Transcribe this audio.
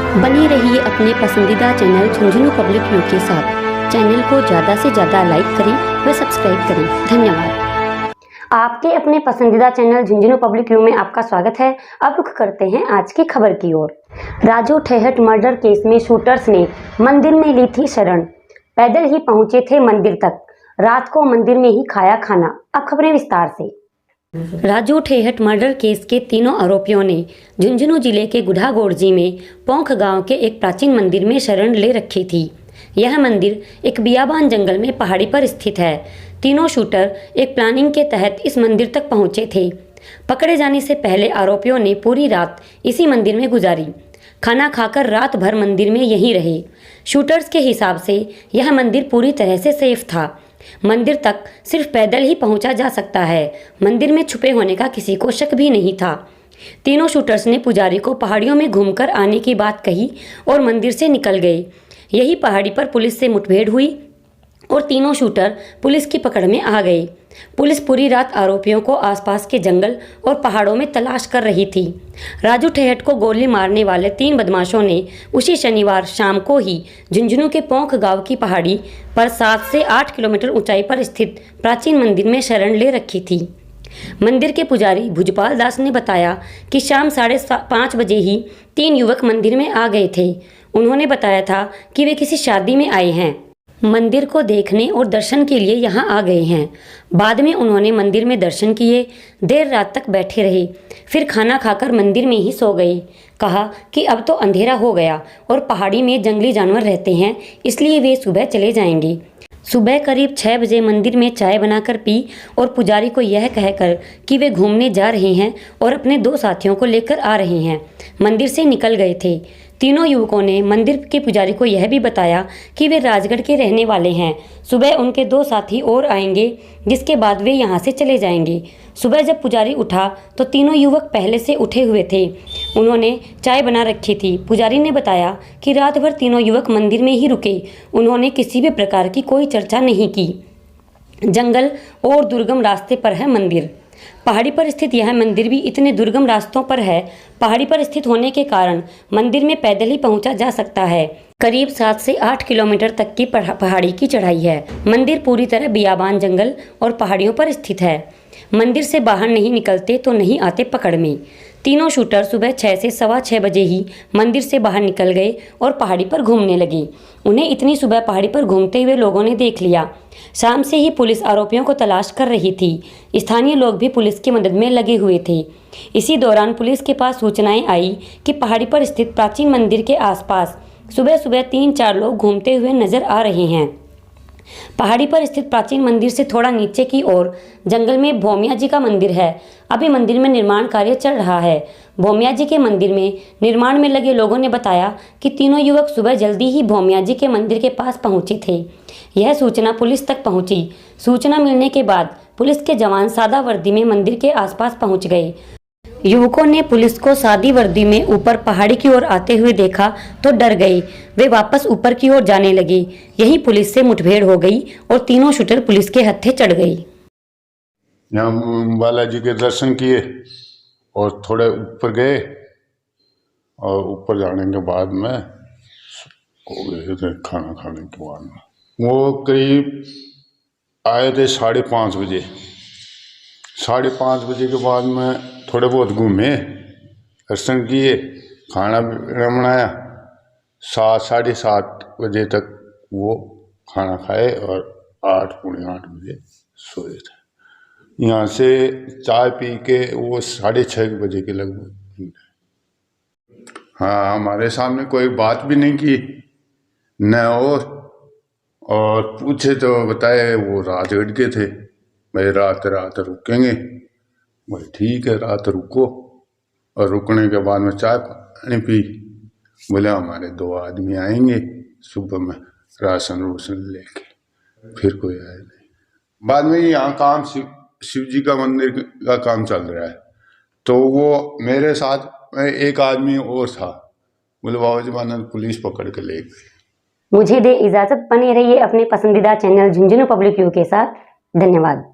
बने रहिए अपने पसंदीदा चैनल झुंझुनू पब्लिक व्यू के साथ। चैनल को ज़्यादा से ज़्यादा लाइक करें व सब्सक्राइब करें। धन्यवाद। आपके अपने पसंदीदा चैनल झुंझुनू पब्लिक व्यू में आपका स्वागत है। अब रुख करते हैं आज की खबर की ओर। राजू ठेहट मर्डर केस में शूटर्स ने मंदिर में ली थी शरण। पैदल ही पहुंचे थे मंदिर तक, रात को मंदिर में ही खाया खाना। अब खबरें विस्तार से। राजू ठेहट मर्डर केस के तीनों आरोपियों ने झुंझुनू जिले के गुढ़ागोड़जी में पोंख गांव के एक प्राचीन मंदिर में शरण ले रखी थी। यह मंदिर एक बियाबान जंगल में पहाड़ी पर स्थित है। तीनों शूटर एक प्लानिंग के तहत इस मंदिर तक पहुंचे थे। पकड़े जाने से पहले आरोपियों ने पूरी रात इसी मंदिर में गुजारी। खाना खाकर रात भर मंदिर में यहीं रहे। शूटर्स के हिसाब से यह मंदिर पूरी तरह से सेफ था। मंदिर तक सिर्फ पैदल ही पहुंचा जा सकता है। मंदिर में छुपे होने का किसी को शक भी नहीं था। तीनों शूटर्स ने पुजारी को पहाड़ियों में घूमकर आने की बात कही और मंदिर से निकल गए। यही पहाड़ी पर पुलिस से मुठभेड़ हुई और तीनों शूटर पुलिस की पकड़ में आ गए। पुलिस पूरी रात आरोपियों को आसपास के जंगल और पहाड़ों में तलाश कर रही थी। राजू ठेहट को गोली मारने वाले 3 बदमाशों ने उसी शनिवार शाम को ही झुंझुनू के पोंख गांव की पहाड़ी पर 7 से 8 किलोमीटर ऊंचाई पर स्थित प्राचीन मंदिर में शरण ले रखी थी। मंदिर के पुजारी भुजपाल दास ने बताया कि शाम 5:30 बजे ही 3 युवक मंदिर में आ गए थे। उन्होंने बताया था कि वे किसी शादी में आए हैं, मंदिर को देखने और दर्शन के लिए यहाँ आ गए हैं। बाद में उन्होंने मंदिर में दर्शन किए, देर रात तक बैठे रहे, फिर खाना खाकर मंदिर में ही सो गए। कहा कि अब तो अंधेरा हो गया और पहाड़ी में जंगली जानवर रहते हैं, इसलिए वे सुबह चले जाएंगे। सुबह करीब 6 बजे मंदिर में चाय बनाकर पी और पुजारी को यह कहकर कि वे घूमने जा रहे हैं और अपने 2 साथियों को लेकर आ रहे हैं, मंदिर से निकल गए थे। तीनों युवकों ने मंदिर के पुजारी को यह भी बताया कि वे राजगढ़ के रहने वाले हैं। सुबह उनके 2 साथी और आएंगे, जिसके बाद वे यहाँ से चले जाएंगे। सुबह जब पुजारी उठा तो तीनों युवक पहले से उठे हुए थे। उन्होंने चाय बना रखी थी। पुजारी ने बताया कि रात भर तीनों युवक मंदिर में ही रुके। उन्होंने किसी भी प्रकार की कोई चर्चा नहीं की। जंगल और दुर्गम रास्ते पर है मंदिर। पहाड़ी पर स्थित यह मंदिर भी इतने दुर्गम रास्तों पर है। पहाड़ी पर स्थित होने के कारण मंदिर में पैदल ही पहुंचा जा सकता है। करीब 7 से 8 किलोमीटर तक की पहाड़ी की चढ़ाई है। मंदिर पूरी तरह बियाबान जंगल और पहाड़ियों पर स्थित है। मंदिर से बाहर नहीं निकलते तो नहीं आते पकड़ में। तीनों शूटर सुबह 6 से 6:15 बजे ही मंदिर से बाहर निकल गए और पहाड़ी पर घूमने लगे। उन्हें इतनी सुबह पहाड़ी पर घूमते हुए लोगों ने देख लिया। शाम से ही पुलिस आरोपियों को तलाश कर रही थी। स्थानीय लोग भी पुलिस की मदद में लगे हुए थे। इसी दौरान पुलिस के पास सूचनाएं आई कि पहाड़ी पर स्थित प्राचीन मंदिर के आसपास सुबह सुबह 3-4 लोग घूमते हुए नजर आ रहे हैं। पहाड़ी पर स्थित प्राचीन मंदिर से थोड़ा नीचे की ओर जंगल में भोमिया जी का मंदिर है। अभी मंदिर में निर्माण कार्य चल रहा है। भोमिया जी के मंदिर में निर्माण में लगे लोगों ने बताया कि तीनों युवक सुबह जल्दी ही भोमिया जी के मंदिर के पास पहुंचे थे। यह सूचना पुलिस तक पहुंची। सूचना मिलने के बाद पुलिस के जवान सादा वर्दी में मंदिर के आसपास पहुंच गए। युवकों ने पुलिस को सादी वर्दी में ऊपर पहाड़ी की ओर आते हुए देखा तो डर गए। वे वापस ऊपर की ओर जाने लगे। यही पुलिस से मुठभेड़ हो गई और तीनों शूटर पुलिस के हत्थे चढ़ गए। यहाँ बालाजी के दर्शन किए और थोड़े ऊपर गए और ऊपर जाने के बाद में हो गए थे। खाना खाने के बाद में वो करीब आए थे 5:30 बजे। 5:30 बजे के बाद में थोड़े बहुत घूमे, दर्शन किए, खाना बनाया। 7, 7:30 बजे तक वो खाना खाए और 8, पौने 8 बजे सोए थे। यहाँ से चाय पी के वो 6:30 बजे के लगभग। हाँ, हमारे सामने कोई बात भी नहीं की न और पूछे तो बताए वो राजगढ़ के थे। भाई रात रुकेंगे। भाई ठीक है, रात रुको। और रुकने के बाद में चाय पानी पी। बोले हमारे 2 आदमी आएंगे सुबह में राशन लेके। फिर कोई आया नहीं। बाद में यहाँ काम शिव जी का मंदिर का काम चल रहा है, तो वो मेरे साथ में एक आदमी और था। बोले बाबा जी माना पुलिस पकड़ के ले गई। मुझे दे इजाजत। बने रहिए अपने पसंदीदा चैनल झुंझुनू पब्लिक व्यू के साथ। धन्यवाद।